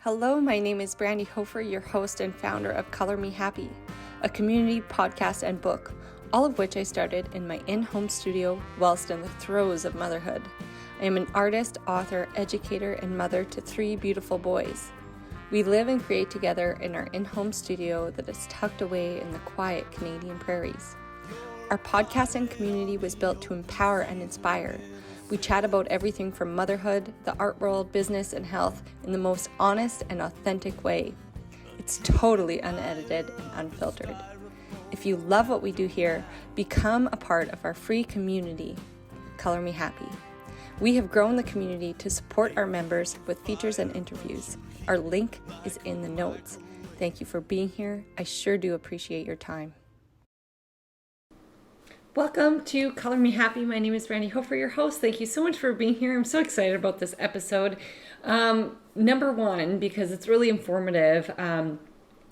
Hello, my name is Brandy Hofer, your host and founder of Color Me Happy, a community podcast and book, all of which I started in my in-home studio whilst in the throes of motherhood. I am an artist, author, educator, and mother to 3 beautiful boys. We live and create together in our in-home studio that is tucked away in the quiet Canadian prairies. Our podcast and community was built to empower and inspire. We chat about everything from motherhood, the art world, business, and health in the most honest and authentic way. It's totally unedited and unfiltered. If you love what we do here, become a part of our free community, Color Me Happy. We have grown the community to support our members with features and interviews. Our link is in the notes. Thank you for being here. I sure do appreciate your time. Welcome to Color Me Happy. My name is Brandy Hofer, your host. Thank you so much for being here. I'm so excited about this episode. Number one, because it's really informative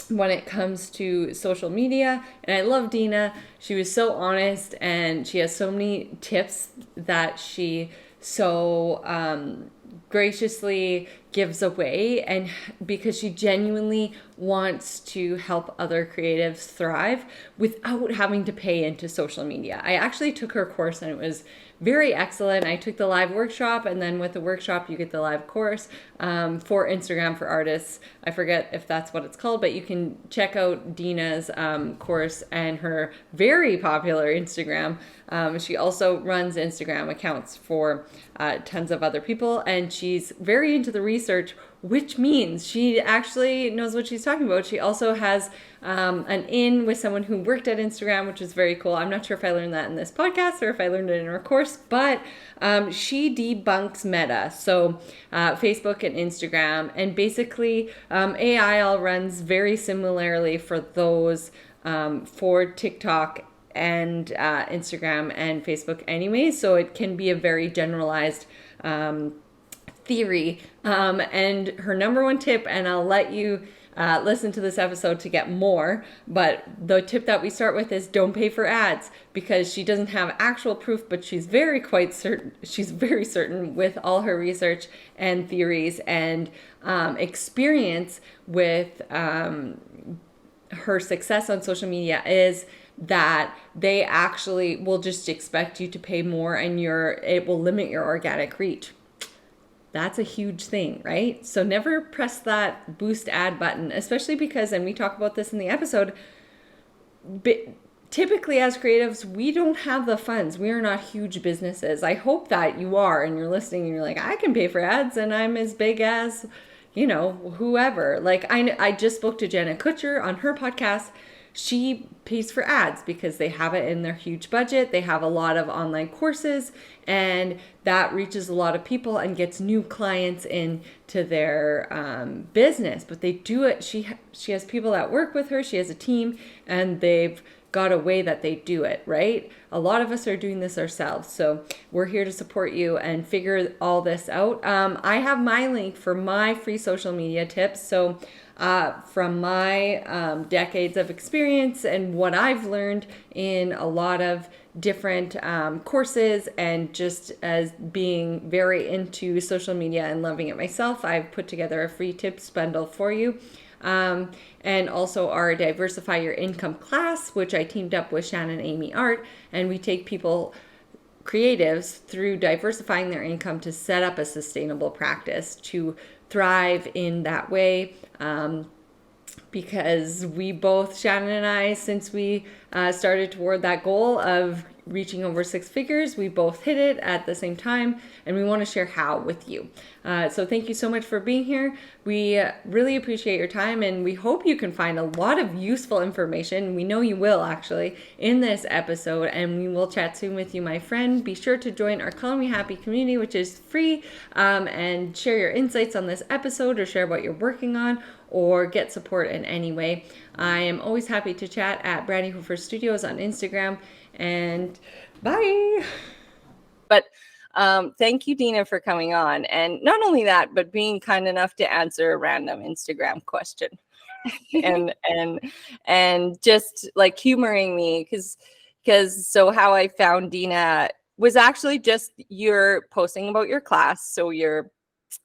when it comes to social media. And I love Dina. She was so honest and she has so many tips that she so graciously gives away, and because she genuinely wants to help other creatives thrive without having to pay into social media. I actually took her course and it was very excellent. I took the live workshop, and then with the workshop you get the live course for Instagram for artists. I forget if that's what it's called, but you can check out Dina's course and her very popular Instagram. She also runs Instagram accounts for tons of other people, and she's very into the research, which means she actually knows what she's talking about. She also has an in with someone who worked at Instagram, which is very cool. I'm not sure if I learned that in this podcast or if I learned it in her course, but she debunks Meta, so Facebook and Instagram, and basically AI all runs very similarly for those for TikTok and Instagram and Facebook anyway, so it can be a very generalized theory. And her number one tip, and I'll let you listen to this episode to get more, but the tip that we start with is don't pay for ads, because she doesn't have actual proof, but she's very certain with all her research and theories and experience with her success on social media is that they actually will just expect you to pay more, and it will limit your organic reach. That's a huge thing, right? So never press that boost ad button, especially because, and we talk about this in the episode, typically as creatives, we don't have the funds. We are not huge businesses. I hope that you are, and you're listening and you're like, I can pay for ads and I'm as big as, whoever. Like I just spoke to Jenna Kutcher on her podcast. She pays for ads because they have it in their huge budget. They have a lot of online courses, and that reaches a lot of people and gets new clients into their business. But they do it. She has people that work with her. She has a team, and they've got a way that they do it, right? A lot of us are doing this ourselves. So we're here to support you and figure all this out. I have my link for my free social media tips. So from my decades of experience and what I've learned in a lot of different courses, and just as being very into social media and loving it myself, I've put together a free tips bundle for you. And also our Diversify Your Income class, which I teamed up with Shannon Amy Art, and we take people, creatives, through diversifying their income to set up a sustainable practice to thrive in that way. Because we both, Shannon and I, since we started toward that goal of reaching over 6 figures, we both hit it at the same time, and we want to share how with you. So thank you so much for being here. We really appreciate your time, and we hope you can find a lot of useful information. We know you will, actually, in this episode, and we will chat soon with you, my friend. Be sure to join our Color Me Happy community, which is free, and share your insights on this episode, or share what you're working on, or get support in any way. I am always happy to chat at Brandy Hofer Studios on Instagram, and bye. But thank you, Dina, for coming on. And not only that, but being kind enough to answer a random Instagram question and just like humoring me, because so how I found Dina was actually just you're posting about your class. So you're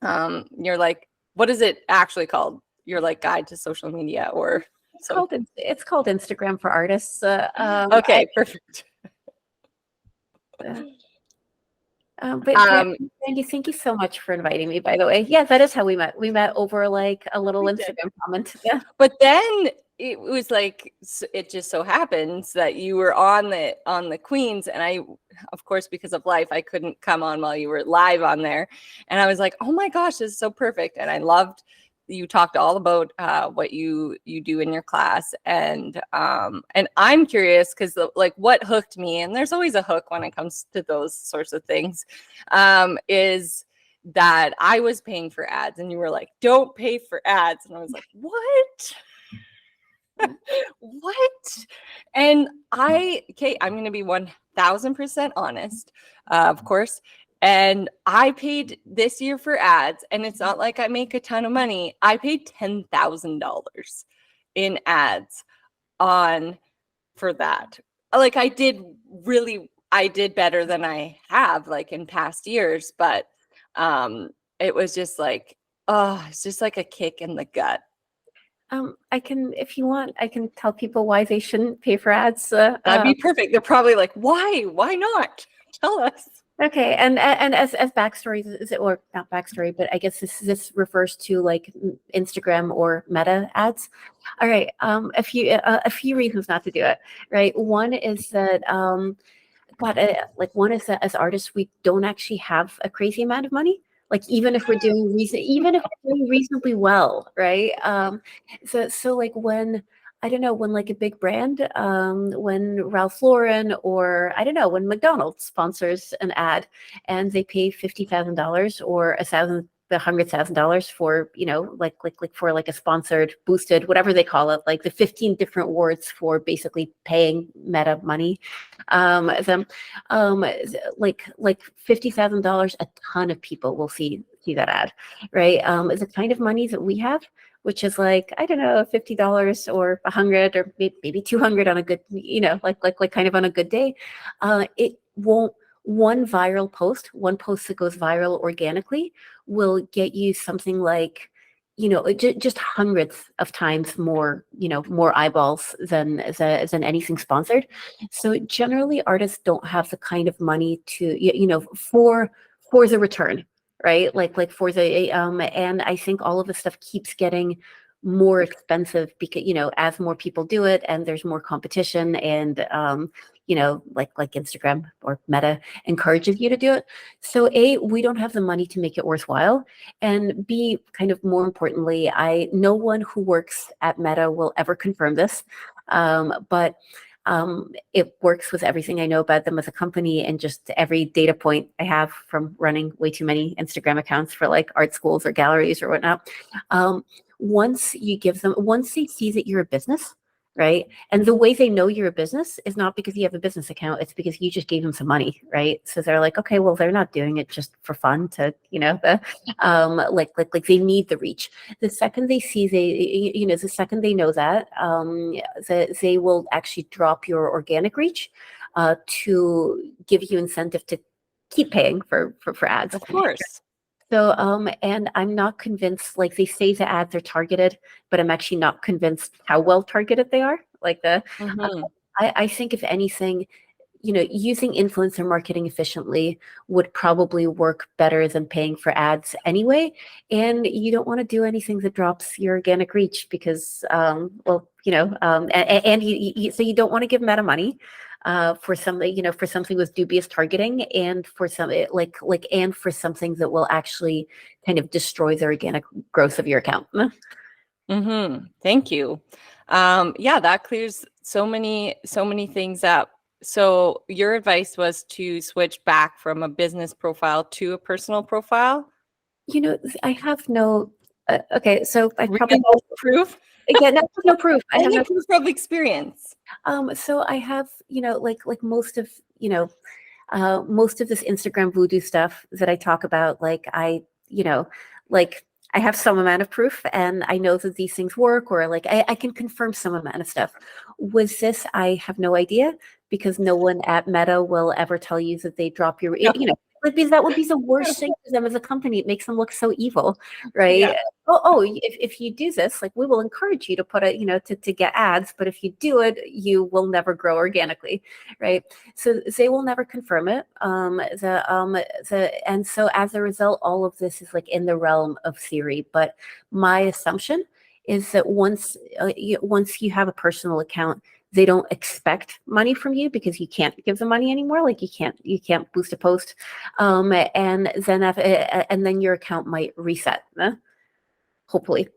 like what is it actually called? Your like guide to social media or something? It's called Instagram for Artists. Okay, perfect. But Randy, thank you so much for inviting me, by the way. Yeah, that is how we met. We met over like a little Instagram comment. Yeah. But then it was like, it just so happens that you were on the Queens, and I, of course, because of life, I couldn't come on while you were live on there. And I was like, oh my gosh, this is so perfect. And I loved, you talked all about what you do in your class. And I'm curious because like what hooked me, and there's always a hook when it comes to those sorts of things, is that I was paying for ads and you were like, don't pay for ads. And I was like, what? What? And I'm going to be 1000% honest, of course. And I paid this year for ads, and it's not like I make a ton of money. I paid $10,000 in ads for that. Like I did better than I have like in past years, but it was just like, oh, it's just like a kick in the gut. I can, if you want, I can tell people why they shouldn't pay for ads. That'd be perfect. They're probably like, why? Why not? Tell us. Okay, and as backstory, or not backstory, but I guess this refers to like Instagram or Meta ads. All right, a few reasons not to do it. Right, one is that one is that as artists we don't actually have a crazy amount of money. Like even if we're doing reasonably well, right? So like when, I don't know, when like a big brand, when Ralph Lauren or I don't know, when McDonald's sponsors an ad and they pay $50,000 or $100,000 for, you know, like for like a sponsored, boosted, whatever they call it, like the 15 different words for basically paying Meta money. Like $50,000, a ton of people will see that ad, right? The kind of money that we have, which is like, I don't know, $50 or 100 or maybe 200 on a good, you know, like kind of on a good day. It won't, one post that goes viral organically will get you something like, you know, just hundreds of times more, you know, more eyeballs than anything sponsored. So generally artists don't have the kind of money to, you know, for the return, right? Like for the, and I think all of this stuff keeps getting more expensive because, you know, as more people do it and there's more competition and, you know, like Instagram or Meta encourages you to do it. So A, we don't have the money to make it worthwhile. And B, kind of more importantly, no one who works at Meta will ever confirm this. But it works with everything I know about them as a company and just every data point I have from running way too many Instagram accounts for like art schools or galleries or whatnot. Once they see that you're a business, right? And the way they know you're a business is not because you have a business account, it's because you just gave them some money, right? So they're like, okay, well, they're not doing it just for fun to, you know, like they need the reach. The second they see the second they know that, they will actually drop your organic reach to give you incentive to keep paying for ads. Of course. So, and I'm not convinced, like they say the ads are targeted, but I'm actually not convinced how well targeted they are. Like I think if anything, you know, using influencer marketing efficiently would probably work better than paying for ads anyway. And you don't want to do anything that drops your organic reach because, well, you know, and so you don't want to give Meta money. For something, you know, for something with dubious targeting and for and for something that will actually kind of destroy the organic growth of your account. Thank you. Yeah, that clears so many things up. So your advice was to switch back from a business profile to a personal profile? You know, I have no, okay, so I probably no proof. Again, no proof. I have no proof of experience. So I have, you know, like most of, you know, most of this Instagram voodoo stuff that I talk about, like you know, like I have some amount of proof and I know that these things work, or like I can confirm some amount of stuff. With this, I have no idea because no one at Meta will ever tell you that they drop your, you know, Like, because that would be the worst thing for them as a company. It makes them look so evil, right? Yeah. If you do this, like, we will encourage you to put a, to get ads, but if you do it, you will never grow organically, right? So they will never confirm it. And so as a result, all of this is like in the realm of theory. But my assumption is that once you have a personal account, they don't expect money from you because you can't give them money anymore. Like, you can't boost a post, and then your account might reset. Hopefully.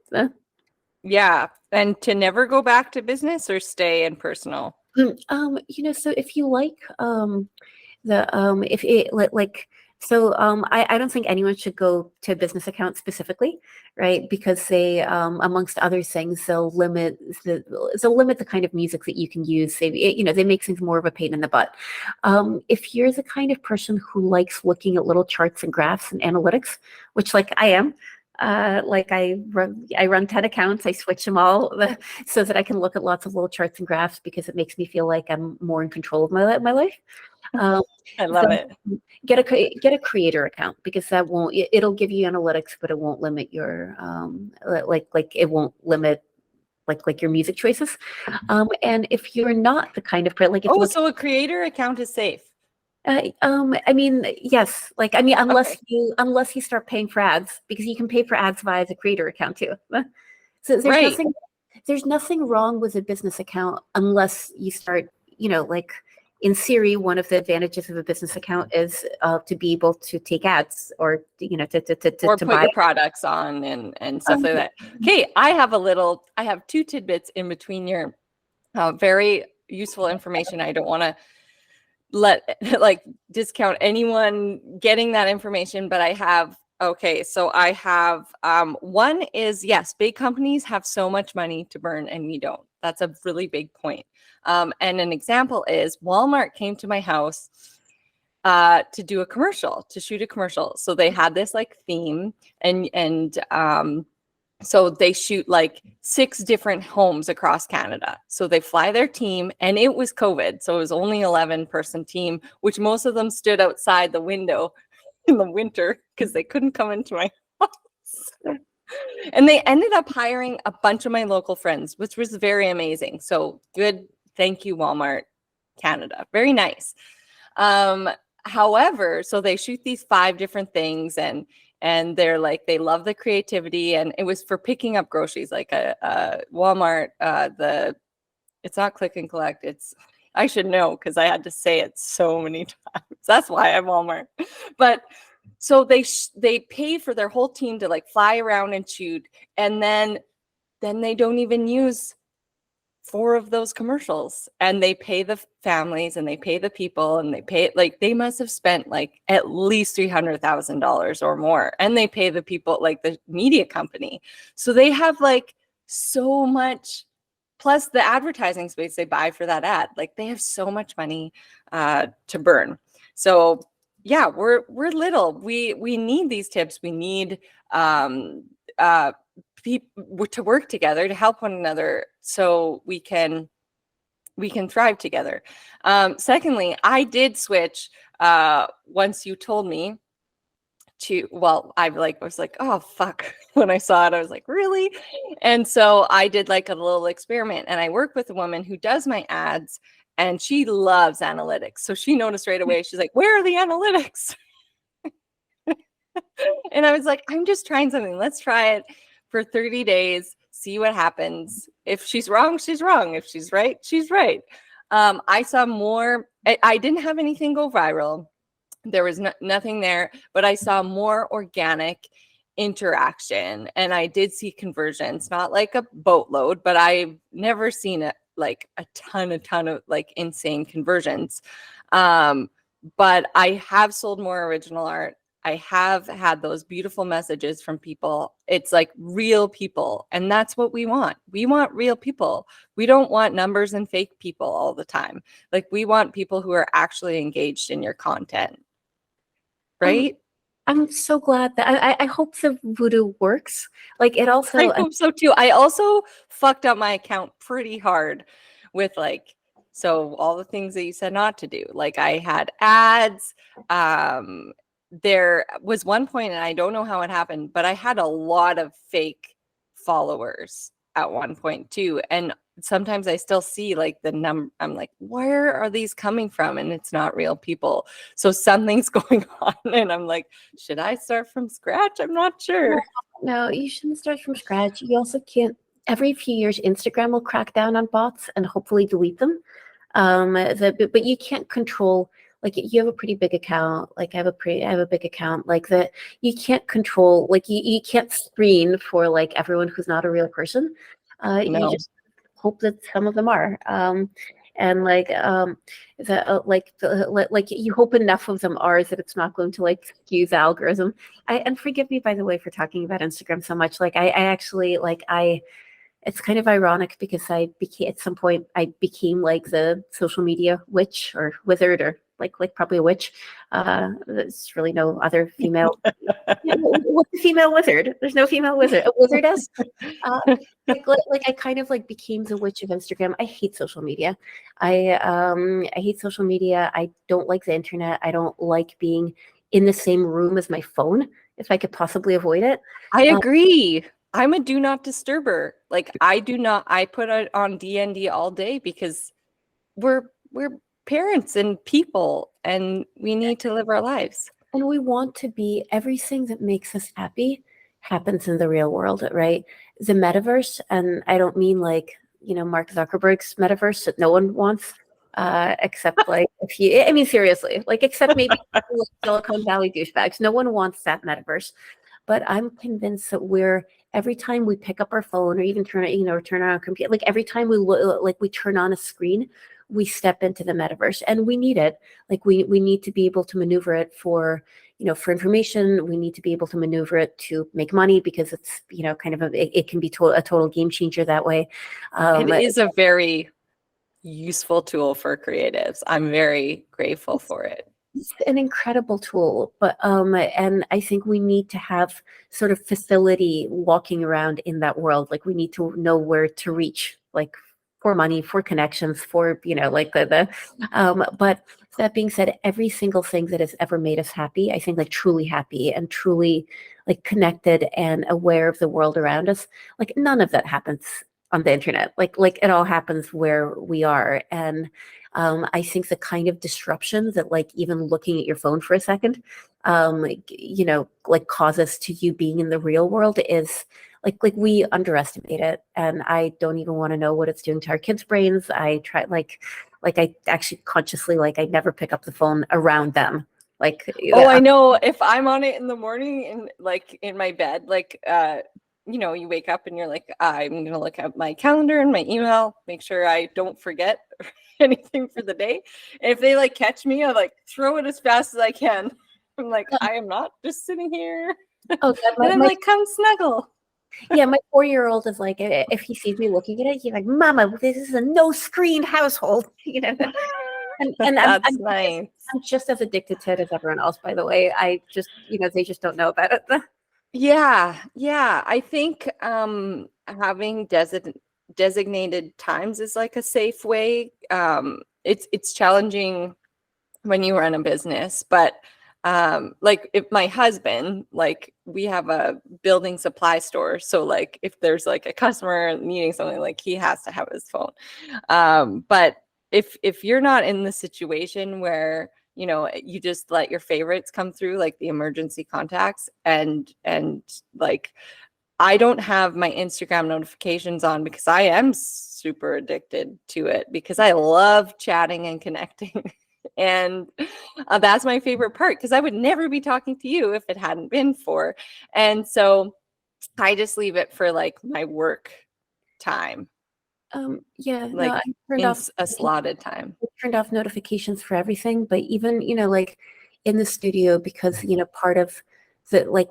Yeah. And to never go back to business or stay in personal. So if you like if it like so I don't think anyone should go to a business account specifically, right? Because they amongst other things, they'll limit the kind of music that you can use. They make things more of a pain in the butt. If you're the kind of person who likes looking at little charts and graphs and analytics, which, like, I am, like, I run 10 accounts. I switch them all so that I can look at lots of little charts and graphs because it makes me feel like I'm more in control of my life. I love it. Get a creator account, because it'll give you analytics, but it won't limit your it won't limit like your music choices. And if you're not the kind of So a creator account is safe. I mean, yes, unless Okay. you start paying for ads, because you can pay for ads via the creator account too. So Right. there's nothing wrong with a business account unless you start, like, in theory, one of the advantages of a business account is to be able to take ads, or Or to put buy. your products on and stuff like that. Okay, I have two tidbits in between your very useful information. I don't want to let discount anyone getting that information, but I have one is, yes, big companies have so much money to burn and we don't. That's a really big point. And an example is Walmart came to my house to do a commercial, to shoot a commercial. So they had this theme, and so they shoot 6 different homes across Canada. So they fly their team, and it was COVID. So it was only 11-person team, which most of them stood outside the window in the winter because they couldn't come into my house. And they ended up hiring a bunch of my local friends, which was very amazing. So good. Thank you, Walmart Canada. Very nice. However, so they shoot these 5 different things, and they're they love the creativity, and it was for picking up groceries, like a Walmart. It's not click and collect. I should know because I had to say it so many times. That's why I'm Walmart. But so they pay for their whole team to fly around and shoot, and then they don't even use 4 of those commercials, and they pay the families and they pay the people, and they pay they must have spent at least $300,000 or more, and they pay the people, the media company. So they have so much, plus the advertising space they buy for that ad. They have so much money to burn. So yeah, we're little. We need these tips. We need to work together to help one another so we can thrive together. Secondly, I did switch once you told me to, I was like, oh fuck, when I saw it I was like, really? And so I did a little experiment, and I work with a woman who does my ads, and she loves analytics. So she noticed right away. She's like, where are the analytics? And I was like, I'm just trying something. Let's try it for 30 days, see what happens. If she's wrong, she's wrong. If she's right, she's right. I saw more. I didn't have anything go viral. There was nothing there, but I saw more organic interaction, and I did see conversions, not like a boatload, but I've never seen a ton of insane conversions. But I have sold more original art. I have had those beautiful messages from people. It's real people. And that's what we want. We want real people. We don't want numbers and fake people all the time. We want people who are actually engaged in your content. Right? I'm so glad that I hope the voodoo works. It also, I hope so too. I also fucked up my account pretty hard with so all the things that you said not to do. I had ads, there was one point, and I don't know how it happened, but I had a lot of fake followers at one point too. And sometimes I still see like the number, I'm like, where are these coming from? And it's not real people. So something's going on. And I'm like, should I start from scratch? I'm not sure. No, you shouldn't start from scratch. You also can't, every few years, Instagram will crack down on bots and hopefully delete them. But you can't control, like you have a pretty big account, like I have a big account, like that you can't control, like you can't screen for like everyone who's not a real person. You No. just hope that some of them are. And like like you hope enough of them are that it's not going to like skew the algorithm. And forgive me by the way for talking about Instagram so much. Like I actually like it's kind of ironic because I became at some point I became like the social media witch or wizard or like probably a witch. There's really no other female. What's a female wizard? There's no female wizard. A wizardess. Like I kind of like became the witch of Instagram. I hate social media. I hate social media. I don't like the internet. I don't like being in the same room as my phone if I could possibly avoid it. I agree. I'm a do not disturber. Like I put it on DND all day because we're parents and people and we need to live our lives. And we want to be, everything that makes us happy happens in the real world, right? The metaverse, and I don't mean like, Mark Zuckerberg's metaverse that no one wants, except like I mean, seriously, like, except maybe like Silicon Valley douchebags. No one wants that metaverse. But I'm convinced that every time we pick up our phone or even turn on a computer, like every time we turn on a screen, we step into the metaverse, and we need it. Like we need to be able to maneuver it for information. We need to be able to maneuver it to make money because it's kind of it can be a total game changer that way. It is a very useful tool for creatives. I'm very grateful for it. It's an incredible tool, but and I think we need to have sort of facility walking around in that world. Like we need to know where to reach, like for money, for connections, for like but that being said, every single thing that has ever made us happy, I think like truly happy and truly like connected and aware of the world around us, like none of that happens on the internet. Like it all happens where we are. And I think the kind of disruption that like even looking at your phone for a second, like causes to you being in the real world is like we underestimate it. And I don't even want to know what it's doing to our kids' brains. I try like I actually consciously like I never pick up the phone around them. Like I know if I'm on it in the morning and like in my bed, like you wake up and you're like, I'm gonna look at my calendar and my email, make sure I don't forget anything for the day. And if they like catch me, I like throw it as fast as I can. I'm like, I am not just sitting here. Oh, and I'm like, come snuggle. Yeah, my 4-year-old is like, if he sees me looking at it, he's like, "Mama, this is a no screen household," And That's nice. I'm just as addicted to it as everyone else, by the way. I just, they just don't know about it. Yeah. I think having designated times is like a safe way. It's challenging when you run a business, but like if my husband, like we have a building supply store, so like if there's like a customer needing something, like he has to have his phone. But if you're not in the situation where you just let your favorites come through, like the emergency contacts, and like I don't have my Instagram notifications on because I am super addicted to it because I love chatting and connecting. And that's my favorite part because I would never be talking to you if it hadn't been for. And so I just leave it for like my work time. Yeah, Like no, I turned in off a slotted time. I turned off notifications for everything, but even, like in the studio, because, part of the like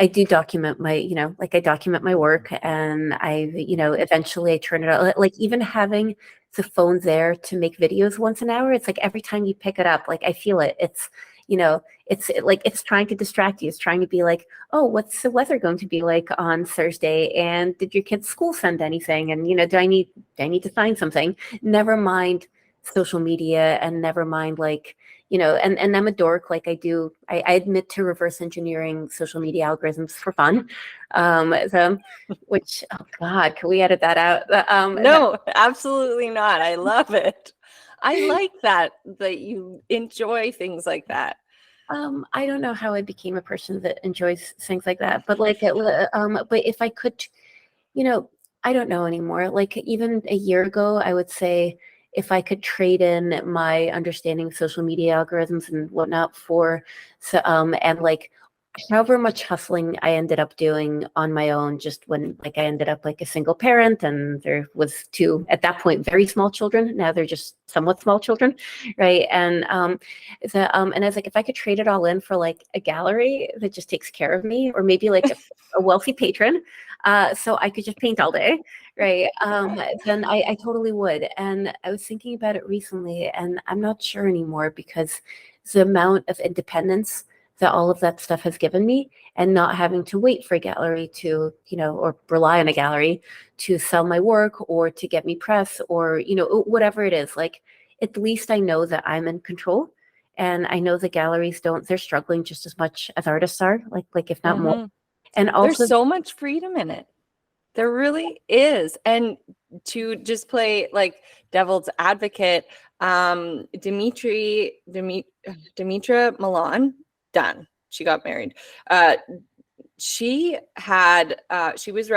I do document my, like I document my work and eventually I turn it on. Like even having the phone there to make videos once an hour, it's like every time you pick it up, like I feel it. It's, like it's trying to distract you. It's trying to be like, oh, what's the weather going to be like on Thursday? And did your kid's school send anything? And, do I need to sign something? Never mind social media, and never mind like, and I'm a dork. Like I admit to reverse engineering social media algorithms for fun. So, which, oh God, can we edit that out? No, absolutely not. I love it. I like that you enjoy things like that. I don't know how I became a person that enjoys things like that, but like, but if I could, you know, I don't know anymore. Like even a year ago, I would say if I could trade in my understanding of social media algorithms and whatnot for, so, and like however much hustling I ended up doing on my own, just when like I ended up like a single parent and there was two at that point very small children. Now they're just somewhat small children, right? And I was like, if I could trade it all in for like a gallery that just takes care of me, or maybe like a wealthy patron, so I could just paint all day, right? Then I totally would. And I was thinking about it recently, and I'm not sure anymore because the amount of independence that all of that stuff has given me, and not having to wait for a gallery to, or rely on a gallery to sell my work or to get me press or, whatever it is. Like, at least I know that I'm in control. And I know the galleries don't, they're struggling just as much as artists are, like if not more. And There's also, so much freedom in it. There really is. And to just play like devil's advocate, Dimitra Milan, done. She got married. She was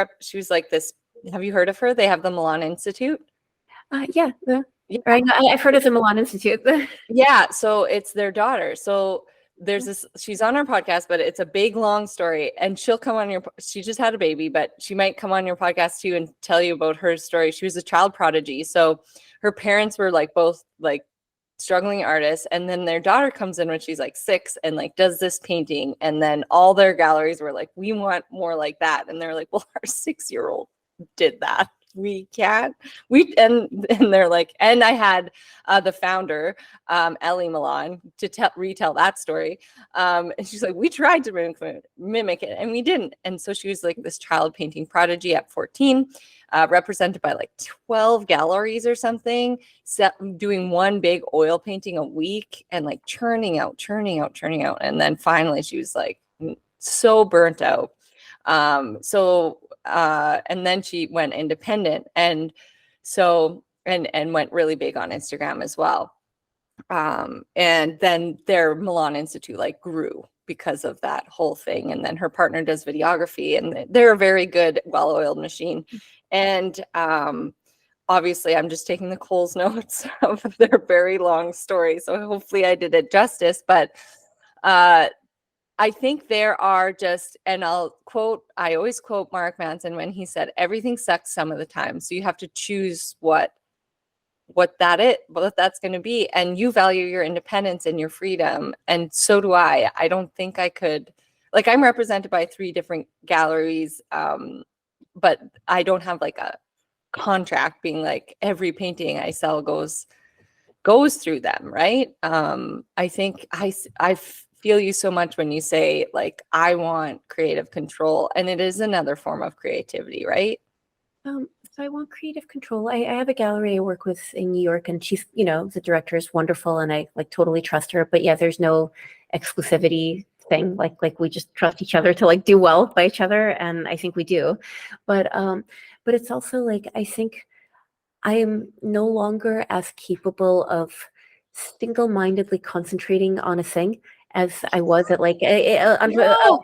like this. Have you heard of her? They have the Milan Institute. yeah, Yeah. right. I've heard of the Milan Institute. Yeah, so it's their daughter. So there's this, she's on our podcast, but it's a big long story, and she'll come on she just had a baby, but she might come on your podcast too and tell you about her story. She was a child prodigy. So her parents were like both like struggling artists, and then their daughter comes in when she's like 6 and like does this painting, and then all their galleries were like, we want more like that. And they're like, well, our 6-year-old did that, we can't. And they're like, and I had the founder, Ellie Milan, to retell that story, and she's like, we tried to mimic it and we didn't. And so she was like this child painting prodigy at 14, represented by like 12 galleries or something, doing one big oil painting a week and like churning out. And then finally she was like so burnt out. And then she went independent, and so and went really big on Instagram as well. And then their Milan Institute like grew because of that whole thing. And then her partner does videography, and they're a very good, well-oiled machine. And obviously I'm just taking the Coles notes of their very long story, so hopefully I did it justice. But I think there are just, and I always quote Mark Manson when he said, everything sucks some of the time. So you have to choose what that's going to be. And you value your independence and your freedom. And so do I. I don't think I could, like, I'm represented by 3 different galleries. But I don't have like a contract being like every painting I sell goes through them, right? I think I feel you so much when you say like, I want creative control, and it is another form of creativity, right? So I want creative control. I have a gallery I work with in New York, and she's, the director is wonderful, and I like totally trust her. But yeah, there's no exclusivity thing. Like we just trust each other to like do well by each other, and I think we do. But it's also like, I think I am no longer as capable of single-mindedly concentrating on a thing as I was at like No.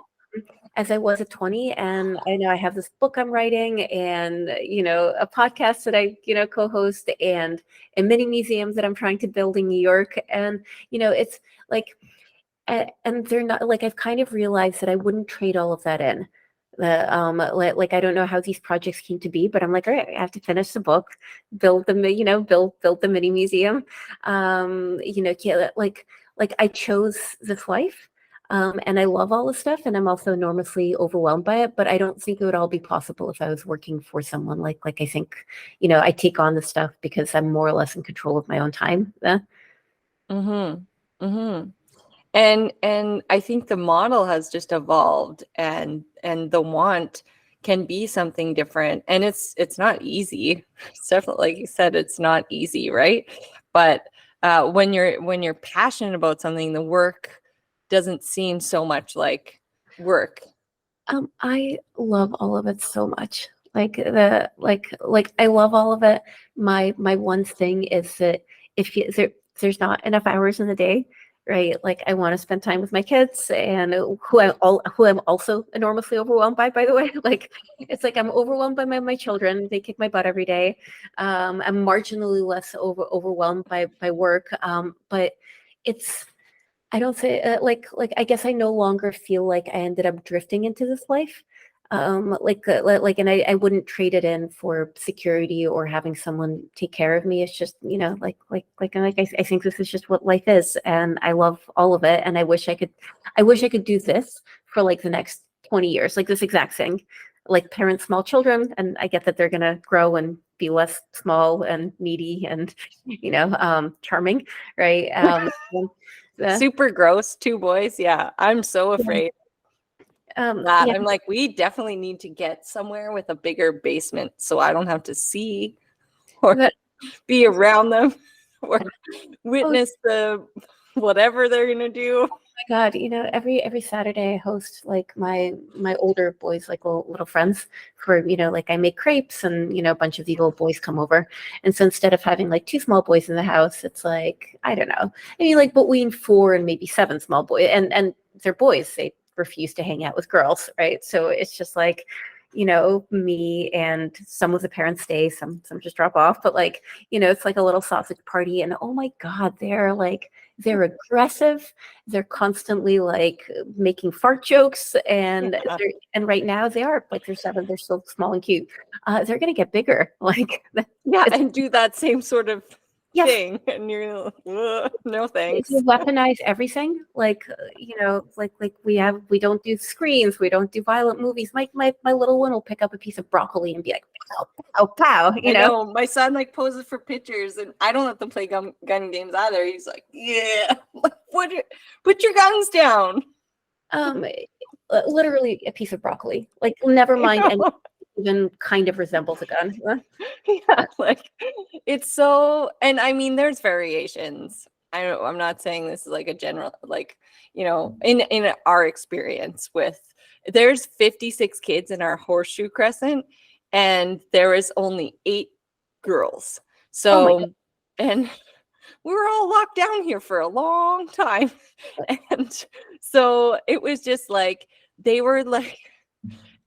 as I was at 20. And I know I have this book I'm writing, and a podcast that I co-host, and a mini museum that I'm trying to build in New York. And it's like, and they're not like, I've kind of realized that I wouldn't trade all of that in. Like I don't know how these projects came to be, but I'm like, all right, I have to finish the book, build the build the mini museum. Like I chose this life, and I love all this stuff, and I'm also enormously overwhelmed by it. But I don't think it would all be possible if I was working for someone. Like I think, I take on this stuff because I'm more or less in control of my own time. Mm-hmm. Mm-hmm. And I think the model has just evolved, and the want can be something different. And it's not easy. It's definitely, like you said, it's not easy, right? But when you're passionate about something, the work doesn't seem so much like work. I love all of it so much. Like I love all of it. My one thing is that if there's not enough hours in the day, right? Like I want to spend time with my kids and who I'm also enormously overwhelmed by the way. Like it's like I'm overwhelmed by my children. They kick my butt every day. I'm marginally less overwhelmed by work. But it's I don't say like I guess I no longer feel like I ended up drifting into this life. And I wouldn't trade it in for security or having someone take care of me. It's just, I think this is just what life is, and I love all of it. And I wish I could do this for like the next 20 years, like this exact thing, like parent small children. And I get that they're gonna grow and be less small and needy and, charming, right? Super gross, 2 boys. Yeah, I'm so afraid that Yeah, I'm like, we definitely need to get somewhere with a bigger basement so I don't have to see or but be around them or oh witness the whatever they're gonna do. my God, every Saturday I host like my older boys, like little friends for, like I make crepes and, a bunch of the little boys come over. And so instead of having like two small boys in the house, it's like, I don't know, maybe like between 4 and maybe 7 small boys, and they're boys. They refuse to hang out with girls, right? So it's just like, me and some of the parents stay, some just drop off, but like, it's like a little sausage party. And oh my God, they're aggressive. They're constantly like making fart jokes, and Yeah. and right now they are like they're 7. They're still small and cute. They're gonna get bigger, like Yeah, and do that same sort of yes. thing, and you're like, no thanks. You weaponize everything, like like we don't do screens, we don't do violent movies. My little one will pick up a piece of broccoli and be like, pow, pow, pow, I know my son like poses for pictures, and I don't let them play gun games either. He's like, yeah, put your guns down. Literally a piece of broccoli. Like never mind, and even kind of resembles a gun. Yeah, like it's so, and I mean, there's variations. I'm not saying this is like a general, like, in our experience with, there's 56 kids in our horseshoe crescent, and there is only 8 girls. Oh my God. So, and we were all locked down here for a long time. And so it was just like, they were like,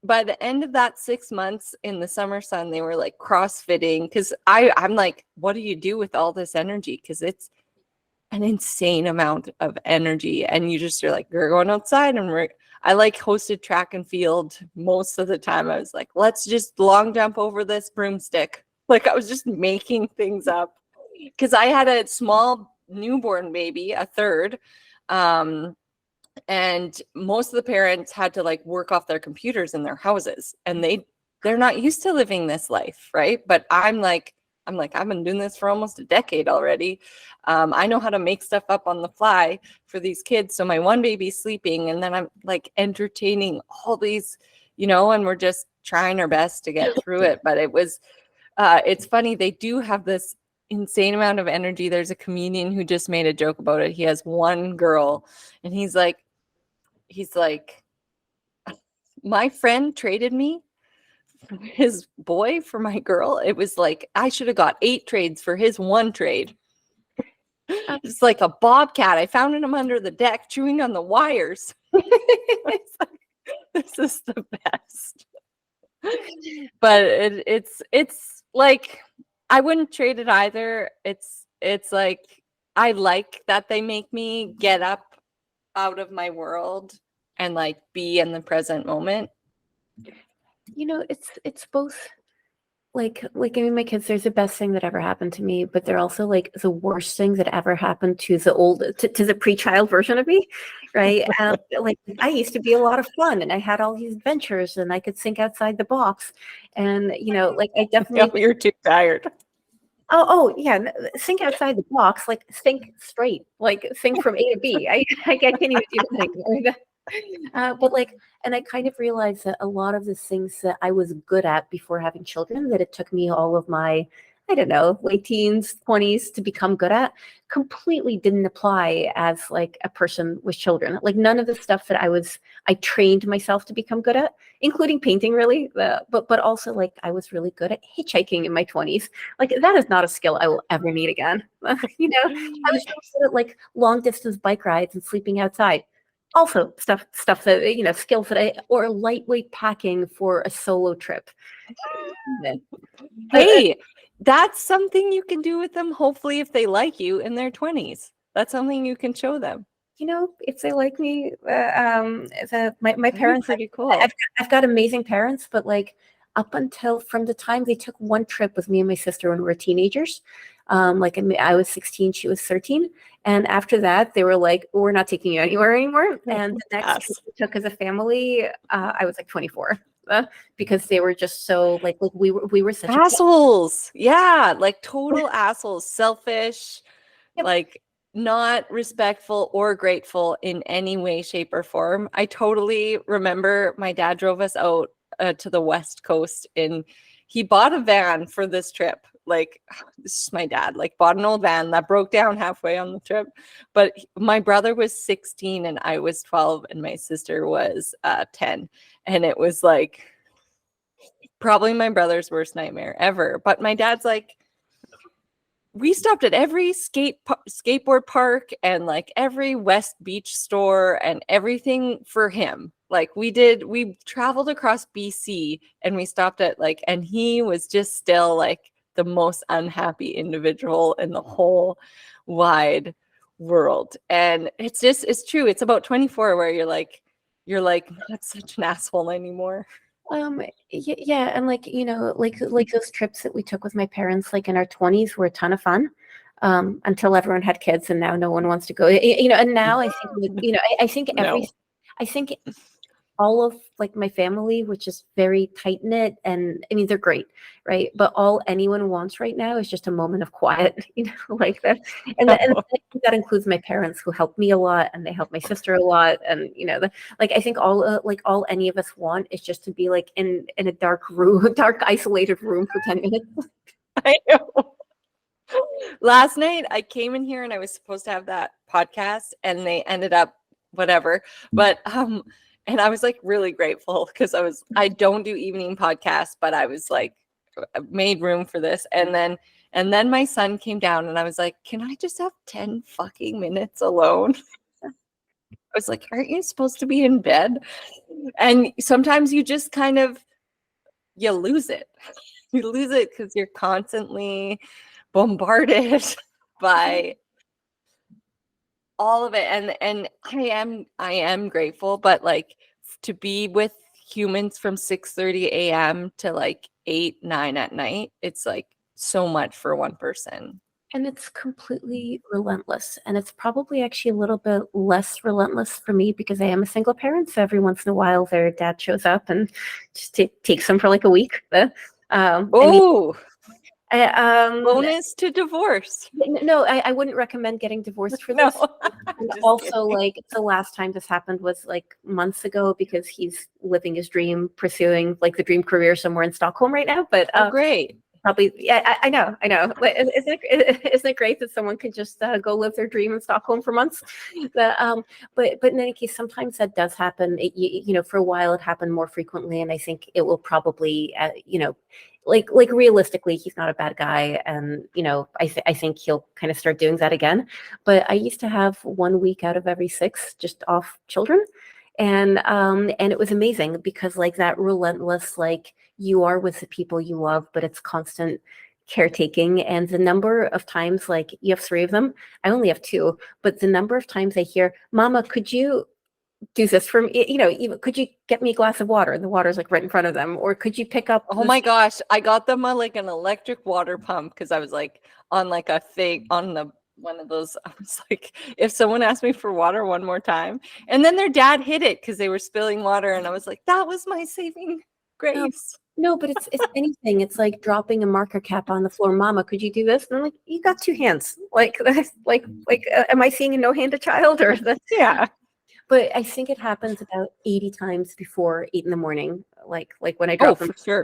by the end of that 6 months in the summer sun, they were like crossfitting. Because I'm like, what do you do with all this energy? Because it's an insane amount of energy, and you're like, we're going outside, and I like hosted track and field most of the time. I was like, let's just long jump over this broomstick. Like I was just making things up because I had a small newborn baby, a third. And most of the parents had to like work off their computers in their houses, and they're not used to living this life, right? But I'm like, I've been doing this for almost a decade already. I know how to make stuff up on the fly for these kids. So my one baby's sleeping, and then I'm like entertaining all these, and we're just trying our best to get through it. But it's funny. They do have this insane amount of energy. There's a comedian who just made a joke about it. He has one girl, and he's like, my friend traded me his boy for my girl. It was like I should have got 8 trades for his one trade. It's like a bobcat. I found him under the deck chewing on the wires. It's like, this is the best. But it's like I wouldn't trade it either. It's like I like that they make me get up out of my world and like be in the present moment. It's both like I mean, my kids, they're the best thing that ever happened to me, but they're also like the worst thing that ever happened to the pre-child version of me, right? Like I used to be a lot of fun, and I had all these adventures, and I could think outside the box, and like I definitely. You're too tired. Oh yeah, think outside the box, like think straight, like think from A to B. I can't even do anything. But like, and I kind of realized that a lot of the things that I was good at before having children, that it took me all of my, I don't know, late teens, 20s to become good at completely didn't apply as like a person with children. Like none of the stuff that I trained myself to become good at, including painting really, but also like I was really good at hitchhiking in my 20s. Like that is not a skill I will ever need again. I was really good at like long distance bike rides and sleeping outside. Also stuff that, skills that or lightweight packing for a solo trip. Hey, that's something you can do with them, hopefully, if they like you in their 20s. That's something you can show them. If they like me, my parents, pretty cool. I've got amazing parents, but like up until from the time they took one trip with me and my sister when we were teenagers, like I was 16, she was 13. And after that, they were like, we're not taking you anywhere anymore. And the next trip we took as a family, I was like 24. Because they were just so like we were such assholes. Yeah, like total assholes, selfish, like not respectful or grateful in any way, shape, or form. I totally remember my dad drove us out to the West Coast and he bought a van for this trip. Like, this is my dad, like bought an old van that broke down halfway on the trip. But my brother was 16 and I was 12 and my sister was 10. And it was like probably my brother's worst nightmare ever. But my dad's like, we stopped at every skateboard park and like every West Beach store and everything for him. Like we traveled across BC and we stopped at like, and he was just still like the most unhappy individual in the whole wide world. And it's true. It's about 24 where you're like not such an asshole anymore. Yeah, and like like those trips that we took with my parents like in our 20s were a ton of fun, until everyone had kids and now no one wants to go, and now I think I think I think all of like my family, which is very tight knit, and I mean they're great, right? But all anyone wants right now is just a moment of quiet, like that. And that includes my parents who help me a lot, and they help my sister a lot, and like I think all any of us want is just to be like in a dark room, dark isolated room for 10 minutes. I know. Last night I came in here and I was supposed to have that podcast, and they ended up whatever, but and I was like really grateful because I don't do evening podcasts, but I was like made room for this. And then my son came down and I was like, can I just have 10 fucking minutes alone? I was like, aren't you supposed to be in bed? And sometimes you just kind of, you lose it. You lose it because you're constantly bombarded by all of it. And I am grateful, but like to be with humans from 6:30 a.m. to like 8, 9 at night, it's like so much for one person. And it's completely relentless. And it's probably actually a little bit less relentless for me because I am a single parent. So every once in a while their dad shows up and just takes them for like a week. Bonus to divorce. No, I wouldn't recommend getting divorced for this. And also, like the last time this happened was like months ago because he's living his dream, pursuing like the dream career somewhere in Stockholm right now. But great. Probably, yeah, I know. Isn't it great that someone can just go live their dream in Stockholm for months? But in any case, sometimes that does happen. For a while, it happened more frequently, and I think it will probably, like realistically, he's not a bad guy, and I think he'll kind of start doing that again. But I used to have 1 week out of every 6 just off children. And it was amazing because like that relentless, like you are with the people you love, but it's constant caretaking. And the number of times, like you have 3 of them, I only have 2, but the number of times I hear, Mama, could you do this for me? Even could you get me a glass of water? And the water's like right in front of them. Or could you pick up? Oh my gosh, I got them like an electric water pump because I was like on like a thing on the one of those. I was like, if someone asked me for water one more time, and then their dad hit it because they were spilling water, and I was like, that was my saving grace. No, but it's anything. It's like dropping a marker cap on the floor. Mama, could you do this? And I'm like, you got 2 hands. Am I seeing a no-handed child or that? Yeah. But I think it happens about 80 times before 8 in the morning. Like when I drop them. For sure.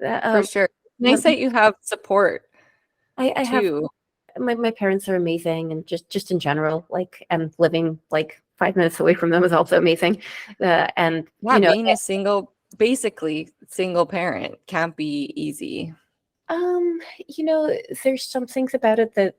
Yeah. For sure. Nice that you have support I have too. my parents are amazing, and just in general, like, and living like 5 minutes away from them is also amazing. And Yeah, being a basically single parent can't be easy. Um, there's some things about it that,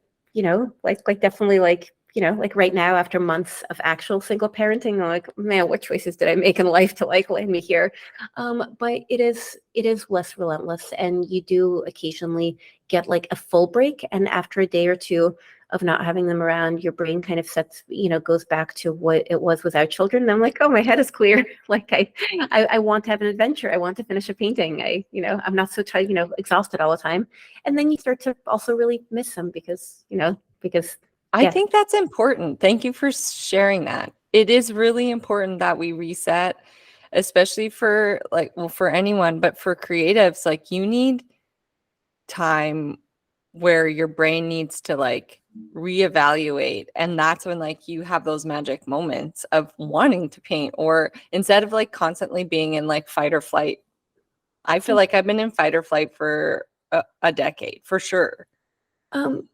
like definitely like, like right now after months of actual single parenting, I'm like, man, what choices did I make in life to like land me here? But it is less relentless, and you do occasionally get like a full break. And after a day or two of not having them around, your brain kind of goes back to what it was without children. And I'm like, oh, my head is clear. Like I want to have an adventure. I want to finish a painting. I'm not so tired, exhausted all the time. And then you start to also really miss them because I yeah. think that's important. Thank you for sharing that. It is really important that we reset, especially for like, well, for anyone, but for creatives, like you need time where your brain needs to like reevaluate. And that's when like you have those magic moments of wanting to paint, or instead of like constantly being in like fight or flight. I feel like I've been in fight or flight for a decade for sure. Um,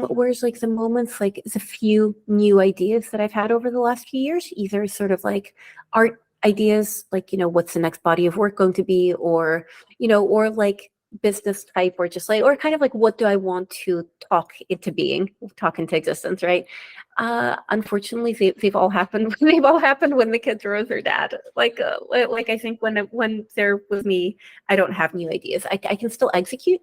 whereas like the moments, like the few new ideas that I've had over the last few years, either sort of like art ideas, like, what's the next body of work going to be, or like business type, or just like, or kind of like, what do I want to talk into existence, right? Unfortunately, they've all happened. They've all happened when the kids rose their dad. Like I think when they're with me, I don't have new ideas. I can still execute,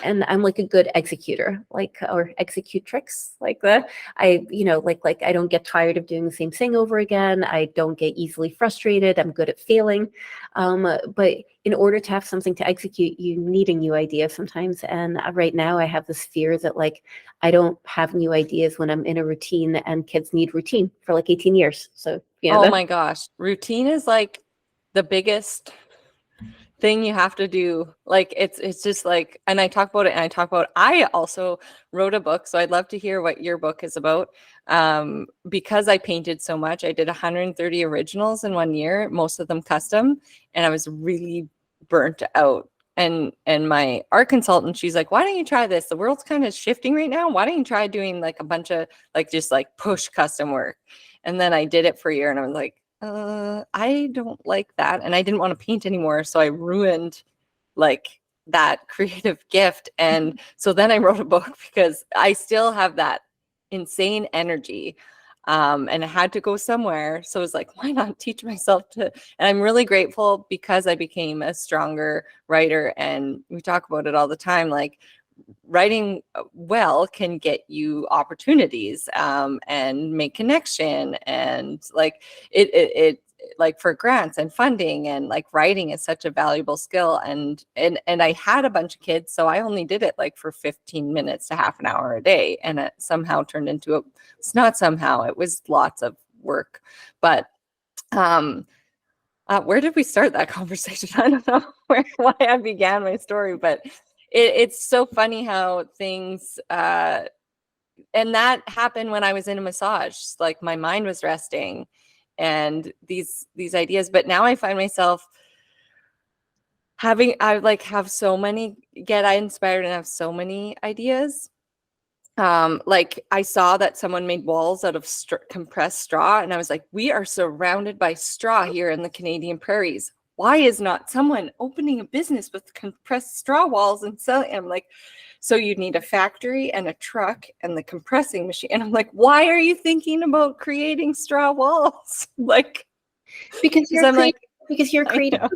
and I'm like a good executor, like, or execute tricks like that. Like I don't get tired of doing the same thing over again. I don't get easily frustrated. I'm good at failing. But in order to have something to execute, you need a new idea sometimes. And right now I have this fear that like I don't have new ideas when I'm in a routine, and kids need routine for like 18 years. So Oh my gosh, routine is like the biggest thing you have to do. Like it's just like, and I talk about it, and I also wrote a book, so I'd love to hear what your book is about. Because I painted so much, I did 130 originals in 1 year, most of them custom, and I was really burnt out. And my art consultant, she's like, why don't you try this? The world's kind of shifting right now. Why don't you try doing like a bunch of like just like push custom work? And then I did it for a year, and I was like, I don't like that. And I didn't want to paint anymore. So I ruined like that creative gift. And so then I wrote a book because I still have that insane energy. And I had to go somewhere. So I was like, why not teach myself to? And I'm really grateful because I became a stronger writer. And we talk about it all the time. Like writing well can get you opportunities, and make connection, and like it like for grants and funding, and like writing is such a valuable skill. And I had a bunch of kids, so I only did it like for 15 minutes to half an hour a day, and it somehow turned into it's not somehow, it was lots of work. But where did we start that conversation? I don't know why I began my story, but it's so funny how things, and that happened when I was in a massage. Like my mind was resting, and these ideas. But now I find myself I like have so many, get inspired and have so many ideas. Like I saw that someone made walls out of compressed straw, and I was like, we are surrounded by straw here in the Canadian prairies. Why is not someone opening a business with compressed straw walls and selling? I'm like, so you'd need a factory and a truck and the compressing machine. And I'm like, why are you thinking about creating straw walls? Like, because you're I'm like, because you're creative.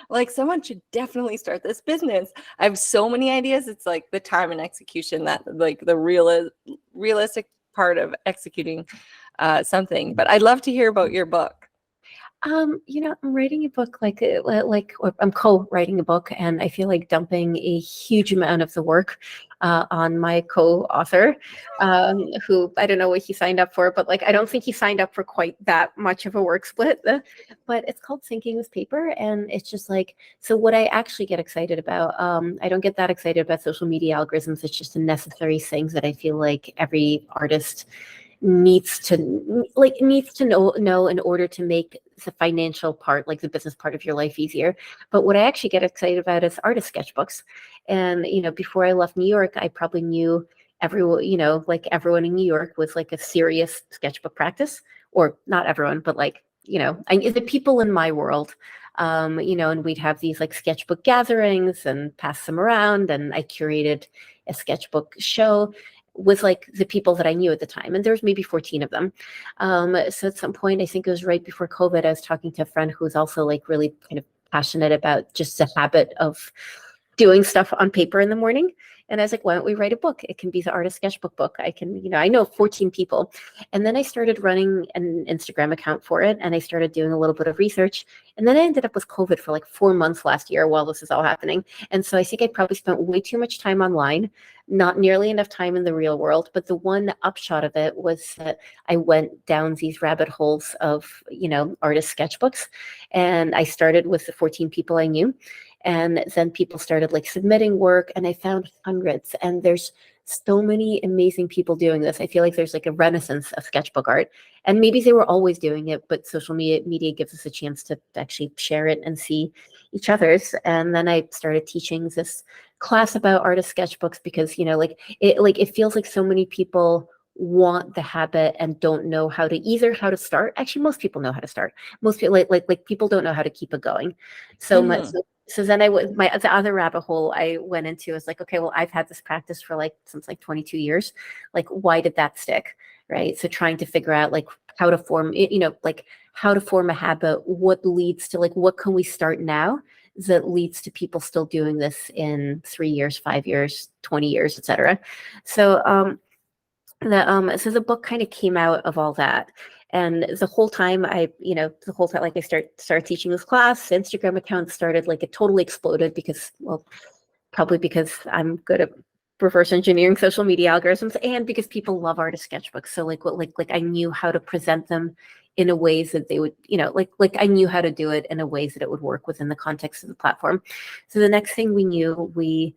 Like someone should definitely start this business. I have so many ideas. It's like the time and execution that like the realistic part of executing something. But I'd love to hear about your book. I'm writing a book, or I'm co-writing a book, and I feel like dumping a huge amount of the work on my co-author, who I don't know what he signed up for, but like I don't think he signed up for quite that much of a work split. But it's called Thinking with Paper, and it's just like, so what I actually get excited about, I don't get that excited about social media algorithms. It's just a necessary thing that I feel like every artist needs to know in order to make the financial part, like the business part of your life easier. But what I actually get excited about is artist sketchbooks. And, before I left New York, I probably knew everyone, like everyone in New York was like a serious sketchbook practice, or not everyone, but like, the people in my world, and we'd have these like sketchbook gatherings and pass them around. And I curated a sketchbook show with like the people that I knew at the time. And there was maybe 14 of them. So at some point, I think it was right before COVID, I was talking to a friend who was also like really kind of passionate about just the habit of doing stuff on paper in the morning. And I was like, why don't we write a book? It can be the artist sketchbook book. I can, I know 14 people. And then I started running an Instagram account for it. And I started doing a little bit of research. And then I ended up with COVID for like 4 months last year while this is all happening. And so I think I probably spent way too much time online, not nearly enough time in the real world. But the one upshot of it was that I went down these rabbit holes of, artist sketchbooks. And I started with the 14 people I knew. And then people started like submitting work, and I found hundreds. And there's so many amazing people doing this. I feel like there's like a renaissance of sketchbook art. And maybe they were always doing it, but social media gives us a chance to actually share it and see each other's. And then I started teaching this class about artist sketchbooks because, it feels like so many people want the habit and don't know how to start. Actually, most people know how to start. Most people like people don't know how to keep it going. So much. So then the other rabbit hole I went into is like, okay, well, I've had this practice for since 22 years. Like, why did that stick? Right. So trying to figure out like how to form it, how to form a habit, what leads to what can we start now that leads to people still doing this in 3 years, 5 years, 20 years, etc. So, so the book kind of came out of all that. And the whole time I started teaching this class, Instagram account started it totally exploded because, well, probably because I'm good at reverse engineering social media algorithms and because people love artist sketchbooks. So I knew how to present them in a ways that they would, I knew how to do it in a ways that it would work within the context of the platform. So the next thing we knew, we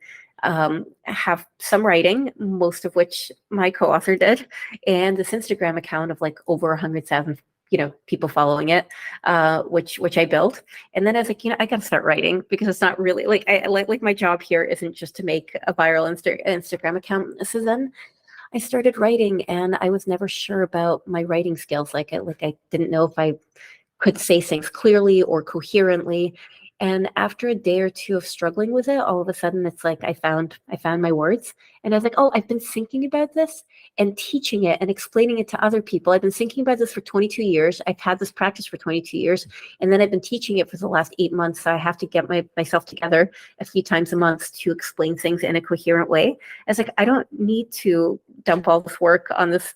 have some writing, most of which my co-author did, and this Instagram account of over 100,000 people following it, which I built. And then I was like, I gotta start writing because it's not really my job here isn't just to make a viral Instagram account. So then I started writing, and I was never sure about my writing skills. I didn't know if I could say things clearly or coherently. And after a day or two of struggling with it, all of a sudden it's like I found my words. And I was like, oh, I've been thinking about this and teaching it and explaining it to other people. I've been thinking about this for 22 years. I've had this practice for 22 years. And then I've been teaching it for the last 8 months. So I have to get myself together a few times a month to explain things in a coherent way. I was like, I don't need to dump all this work on this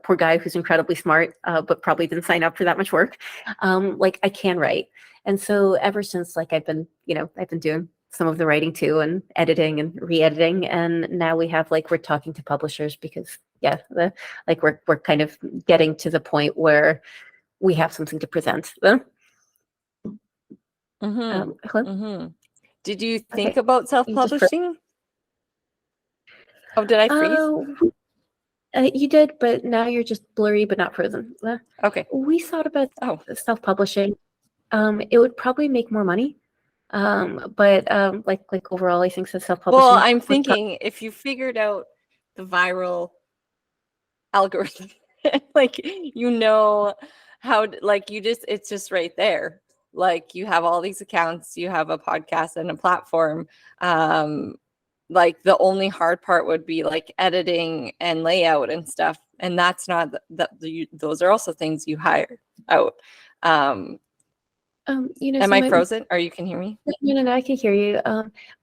poor guy who's incredibly smart, but probably didn't sign up for that much work. I can write. And so ever since, I've been doing some of the writing too, and editing and re-editing. And now we have, we're talking to publishers because we're kind of getting to the point where we have something to present. Mm-hmm. Did you think Okay. about self-publishing? Oh, did I freeze? You did, but now you're just blurry, but not frozen. Okay. We thought about self-publishing. It would probably make more money. But overall, I think so self-publishing. Well, I'm thinking if you figured out the viral algorithm, how, it's just right there. You have all these accounts, you have a podcast and a platform. The only hard part would be editing and layout and stuff. And that's not those are also things you hire out. Am I frozen? Or you can hear me? No, I can hear you.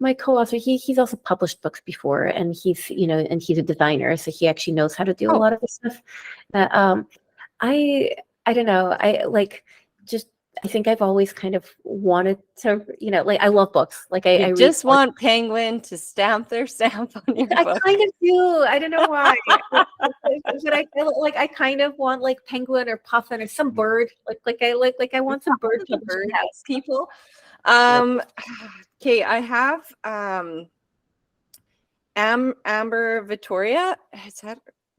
My co-author, he's also published books before, and he's a designer, so he actually knows how to do a lot of this stuff. I don't know. I think I've always kind of wanted to, I love books. I just want Penguin to stamp their stamp on your book. I kind of do. I don't know why. But I kind of want Penguin or Puffin or some bird. I want some bird people. Okay, I have Amber Vittoria.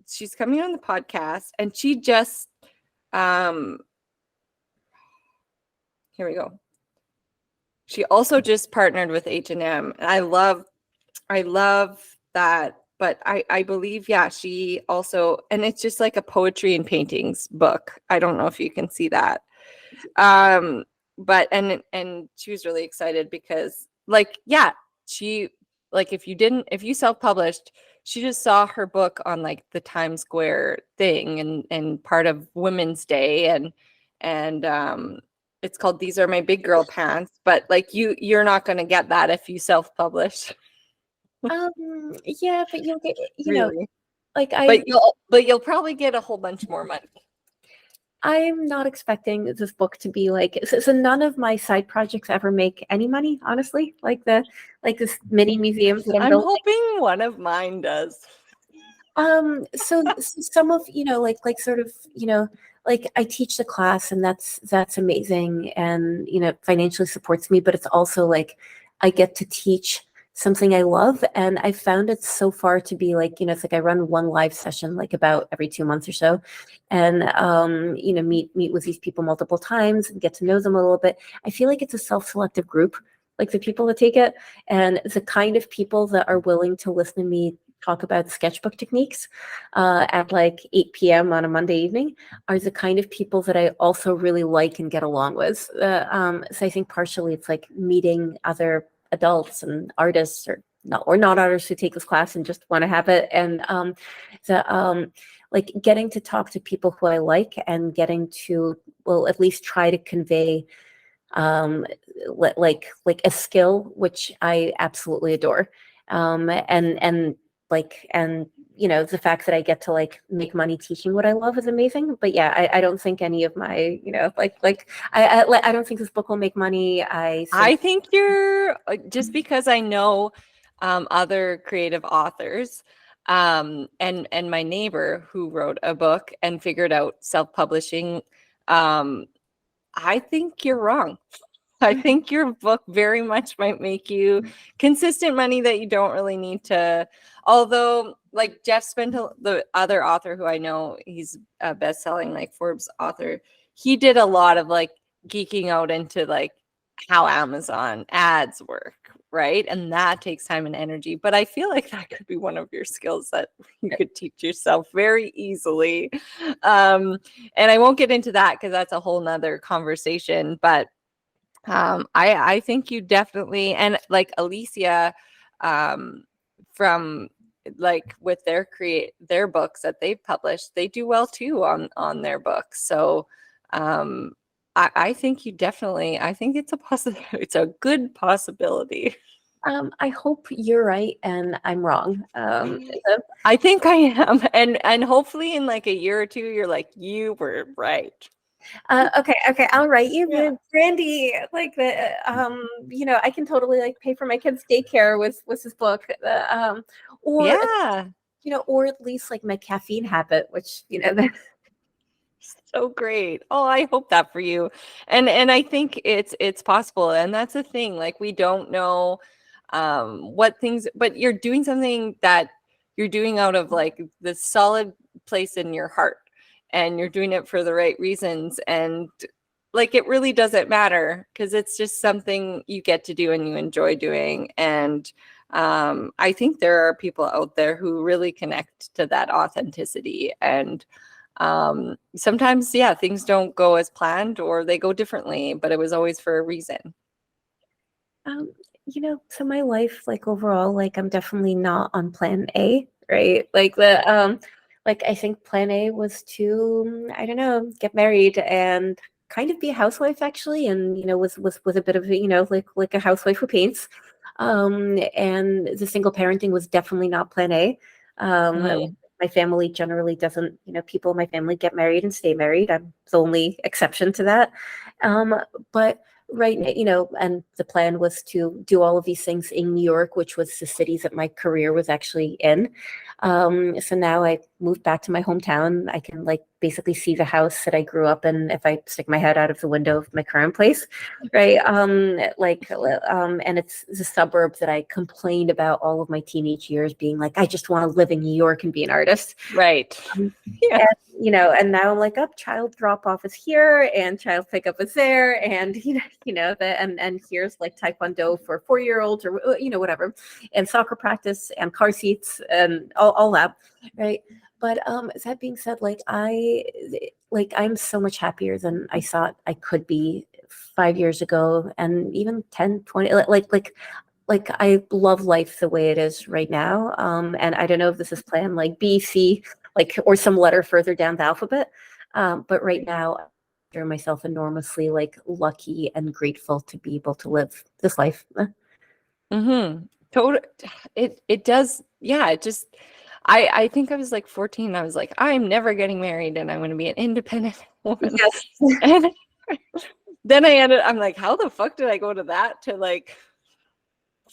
She's coming on the podcast, and she just here we go. She also just partnered with H&M. I love that. But I believe, yeah, she also, and it's just like a poetry and paintings book. I don't know if you can see that. But and she was really excited because like, yeah, she like if you self-published, she just saw her book on like the Times Square thing and part of Women's Day and it's called These Are My Big Girl Pants, but like you're not going to get that if you self-publish. Yeah, but you'll get, Really. like But you'll probably get a whole bunch more money. I'm not expecting this book to be like, so none of my side projects ever make any money, honestly. Like this mini museums that I'm I'm building. hoping one of mine does. So some of, like sort of, like I teach the class and that's amazing and, financially supports me, but it's also like I get to teach something I love. And I found it so far to be like, it's like I run one live session like about every 2 months or so, and meet with these people multiple times and get to know them a little bit. I feel like it's a self-selective group, like the people that take it, and the kind of people that are willing to listen to me talk about sketchbook techniques at like 8 p.m. on a Monday evening are the kind of people that I also really like and get along with. So I think partially it's like meeting other adults and artists or not artists who take this class and just want to have it. And like getting to talk to people who I like and getting to, well, at least try to convey like a skill, which I absolutely adore. And the fact that I get to like make money teaching what I love is amazing. But yeah, I don't think any of my, I don't think this book will make money. I think you're just because I know other creative authors and my neighbor who wrote a book and figured out self-publishing. I think you're wrong. I think your book very much might make you consistent money that you don't really need to. Although, like Jeff Spintel, the other author who I know, he's a best-selling like Forbes author. He did a lot of like geeking out into like how Amazon ads work, right? And that takes time and energy. But I feel like that could be one of your skills that you could teach yourself very easily. And I won't get into that because that's a whole nother conversation. But I think you definitely, and like Alicia from like with their books that they've published, they do well too on their books. So I think you definitely, I think it's it's a good possibility. I hope you're right and I'm wrong. I think I am, and hopefully in like a year or two, you're like, you were right. Okay, I'll write you, Yeah. Brandy. Like I can totally like pay for my kids' daycare with this book, or Yeah. or at least like my caffeine habit, which So great. Oh, I hope that for you. And I think it's possible. And that's the thing. Like we don't know what things, but you're doing something that you're doing out of like the solid place in your heart. And you're doing it for the right reasons. And like it really doesn't matter because it's just something you get to do and you enjoy doing. And I think there are people out there who really connect to that authenticity. And sometimes, yeah, things don't go as planned or they go differently, but it was always for a reason. So my life, like overall, like I'm definitely not on plan A, right? Like I think plan A was to, I don't know, get married and kind of be a housewife actually, and with a bit of like a housewife who paints. And the single parenting was definitely not plan A. Mm. My family generally doesn't, people in my family get married and stay married. I'm the only exception to that. But right, and the plan was to do all of these things in New York, which was the city that my career was actually in. So now I moved back to my hometown. I can like basically see the house that I grew up in if I stick my head out of the window of my current place, right? And it's the suburb that I complained about all of my teenage years, being like, I just want to live in New York and be an artist. Right. Yeah. And, and now I'm like, oh, child drop off is here and child pickup is there. And, and here's like Taekwondo for 4-year-olds or, whatever, and soccer practice and car seats and all that. Right. But that being said, I'm so much happier than I thought I could be 5 years ago, and even 10, 20, like I love life the way it is right now. And I don't know if this is planned like B, C, like, or some letter further down the alphabet. But right now, I consider myself enormously like lucky and grateful to be able to live this life. Mm-hmm. It does. Yeah. I think I was like 14. I was like, I'm never getting married and I'm going to be an independent woman. Yes. And then I'm like, how the fuck did I go to that to like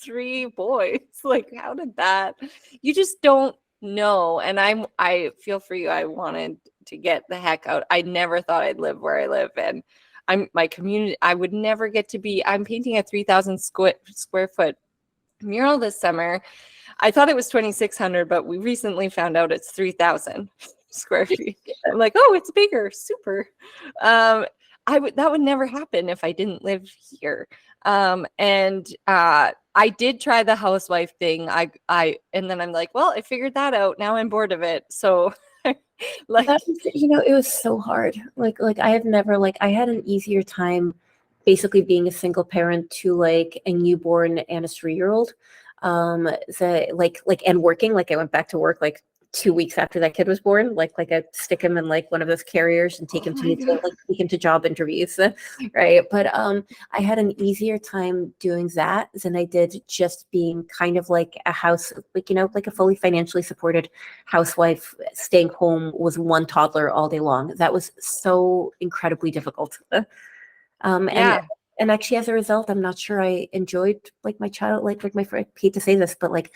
3 boys? Like, how did that? You just don't know. And I feel for you. I wanted to get the heck out. I never thought I'd live where I live. And my community, I would never get to be, I'm painting a 3,000 square foot mural this summer. I thought it was 2,600, but we recently found out it's 3,000 square feet. I'm like, oh, it's bigger. Super. That would never happen if I didn't live here. I did try the housewife thing. And then I'm like, well, I figured that out. Now I'm bored of it. So like, it was so hard. Like I have never, like, I had an easier time basically being a single parent to like a newborn and a 3-year-old. And working, like I went back to work like 2 weeks after that kid was born, like I stick him in like one of those carriers and take him to job interviews, right? But I had an easier time doing that than I did just being kind of like a house, like a fully financially supported housewife, staying home with one toddler all day long. That was so incredibly difficult. yeah. And actually, as a result, I'm not sure I enjoyed like my child, like my friend. I hate to say this, but like,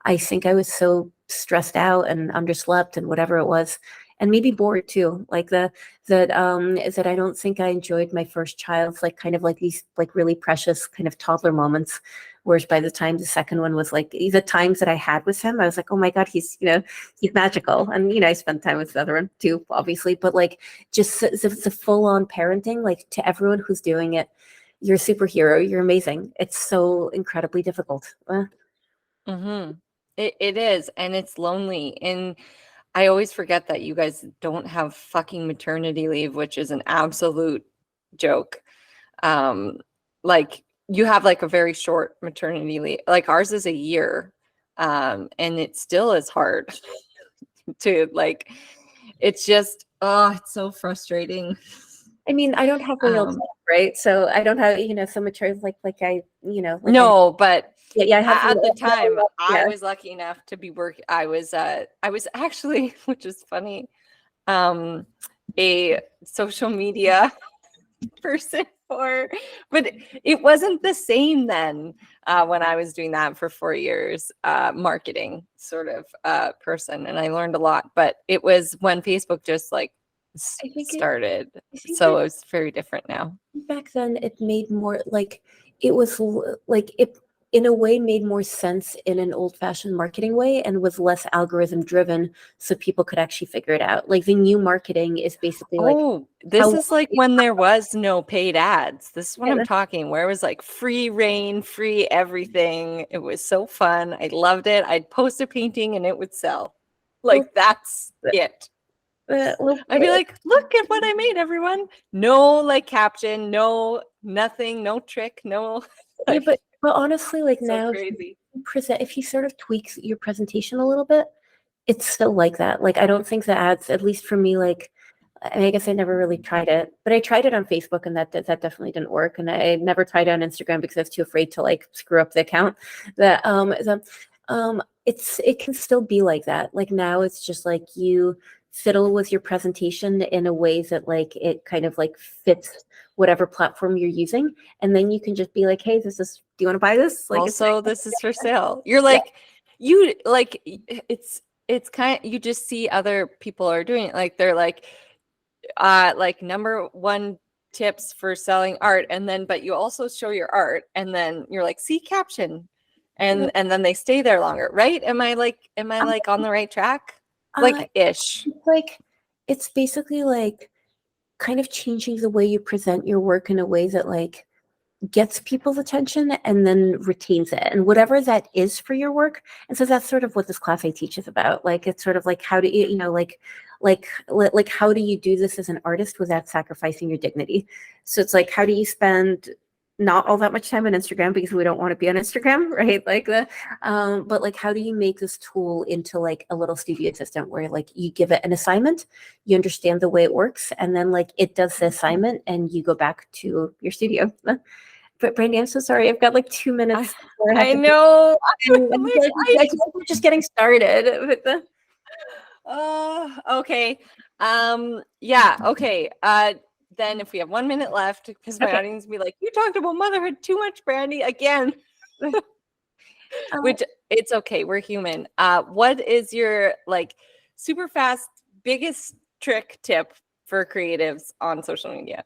I think I was so stressed out and underslept and whatever it was, and maybe bored too. Like that I don't think I enjoyed my first child's like kind of like these like really precious kind of toddler moments. Whereas by the time the second one was like the times that I had with him, I was like, oh my God, he's magical. And I spent time with the other one too, obviously. But like just the full on parenting, like to everyone who's doing it, you're a superhero. You're amazing. It's so incredibly difficult. Mm-hmm. It is, and it's lonely. And I always forget that you guys don't have fucking maternity leave, which is an absolute joke. Like you have like a very short maternity leave. Like ours is a year. And it still is hard to like, it's just, oh, it's so frustrating. I mean, I don't have real time, right? So I don't have, so much no, but yeah, I have at the time I was lucky enough to be working. I was actually, which is funny, a social media person but it wasn't the same then when I was doing that for 4 years, marketing sort of person, and I learned a lot. But it was when Facebook just like started, so it was very different now. Back then it made more like it was like it in a way made more sense in an old-fashioned marketing way and was less algorithm driven, so people could actually figure it out. Like the new marketing is basically this is like when there was no paid ads. This is what I'm talking, where it was like free reign, free everything. It was so fun. I loved it. I'd post a painting and it would sell. Like that's it. I'd be like, look at what I made, everyone. No like caption, no nothing, no trick, no. Like, yeah, but honestly, like now, crazy. If you sort of tweak your presentation a little bit, it's still like that. Like I don't think the ads, at least for me, like I guess I never really tried it, but I tried it on Facebook and that definitely didn't work. And I never tried it on Instagram because I was too afraid to like screw up the account. It can still be like that. Like now it's just like you fiddle with your presentation in a way that like it kind of like fits whatever platform you're using. And then you can just be like, hey, do you want to buy this? Like Also, this is for sale. You're yeah. like, it's kind of, you just see other people are doing it. Like they're like number one tips for selling art. And then, but you also show your art and then you're like, see caption. And then they stay there longer, right? Am I on the right track? Uh, Like ish. like it's basically like kind of changing the way you present your work in a way that like gets people's attention and then retains it, and whatever that is for your work. And so that's sort of what this class I teach is about. Like it's sort of like how do you know like how do you do this as an artist without sacrificing your dignity? So it's like how do you spend not all that much time on Instagram because we don't want to be on Instagram, right? Like the but like how do you make this tool into like a little studio assistant where like you give it an assignment, you understand the way it works, and then like it does the assignment and you go back to your studio. But Brandy, I'm so sorry. I've got like 2 minutes before I have I to go. know. I'm I feel like we're just getting started with the. Oh, okay. Yeah, okay. Then if we have 1 minute left, because my Okay. audience will be like, you talked about motherhood too much, Brandy, again. Which it's okay, we're human. What is your like super fast biggest trick tip for creatives on social media?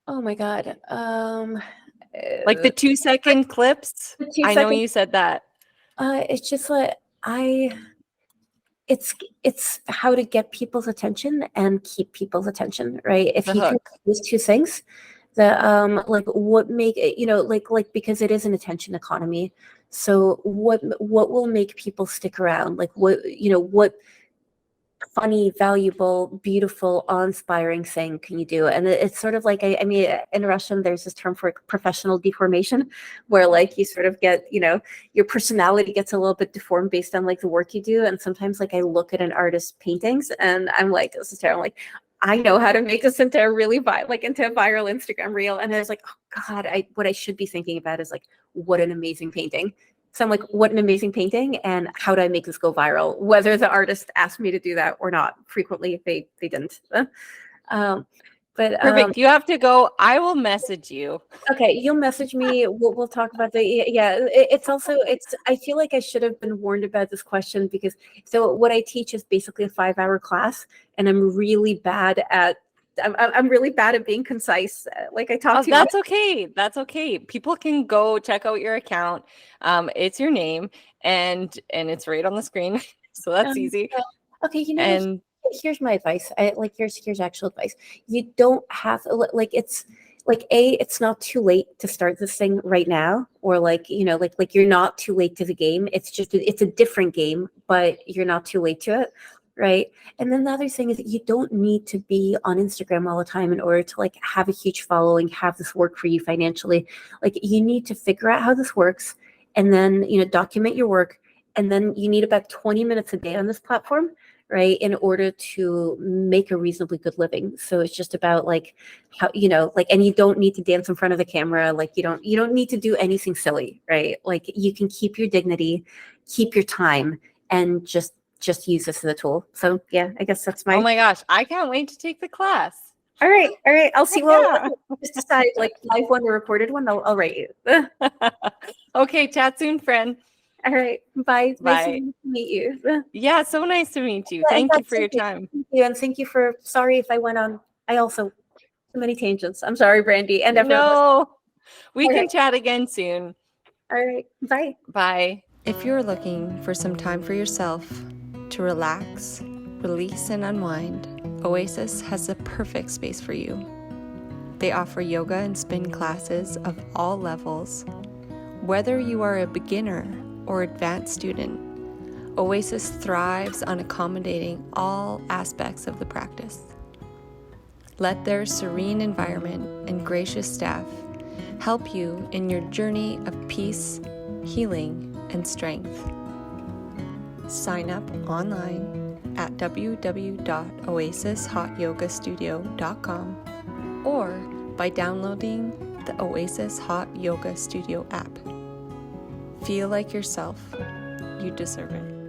Oh my God. Like the 2-second clips? The two I know second. you said that. It's just like it's how to get people's attention and keep people's attention, right? If The you can hook. do those two things, the like what make it, like because it is an attention economy. So what will make people stick around? Like what funny, valuable, beautiful, awe-inspiring thing can you do? And it's sort of like I mean, in Russian, there's this term for professional deformation, where like you sort of get, your personality gets a little bit deformed based on like the work you do. And sometimes like I look at an artist's paintings and I'm like, this is terrible. Like I know how to make this into a really into a viral Instagram reel. And I was like, oh God, what I should be thinking about is like, what an amazing painting. So I'm like, what an amazing painting, and how do I make this go viral? Whether the artist asked me to do that or not. Frequently, they didn't. Um, but Perfect. You have to go. I will message you. okay, you'll message me. We'll talk about the yeah. It's also I feel like I should have been warned about this question because so what I teach is basically a 5-hour class, and I'm really bad at. I'm really bad at being concise. Like I talk Oh, too much. that's okay. That's okay. People can go check out your account. It's your name and it's right on the screen. So that's easy. Yeah. Okay, And here's my advice. Here's actual advice. You don't have like it's like it's not too late to start this thing right now, or like like you're not too late to the game. It's just it's a different game, but you're not too late to it, right? And then the other thing is that you don't need to be on Instagram all the time in order to like have a huge following, have this work for you financially. Like you need to figure out how this works, and then document your work, and then you need about 20 minutes a day on this platform, right, in order to make a reasonably good living. So it's just about like how like, and you don't need to dance in front of the camera. Like you don't need to do anything silly, right? Like you can keep your dignity, keep your time, and just use this as a tool. So yeah, I guess that's oh my. my gosh, I can't wait to take the class. All right. I'll see. Well, Yeah. just decide like live one or recorded one. I'll write you. Okay, chat soon, friend. All right. Bye. Nice Bye. to meet you. Yeah, so nice to meet you. Yeah, and Thank you that's for your it. time. Thank you, and thank you for. Sorry if I went on. I also too many tangents. I'm sorry, Brandy, and everyone. No, we All can right. chat again soon. All right. Bye. Bye. If you're looking for some time for yourself to relax, release, and unwind, Oasis has the perfect space for you. They offer yoga and spin classes of all levels. Whether you are a beginner or advanced student, Oasis thrives on accommodating all aspects of the practice. Let their serene environment and gracious staff help you in your journey of peace, healing, and strength. Sign up online at www.oasishotyogastudio.com or by downloading the Oasis Hot Yoga Studio app. Feel like yourself. You deserve it.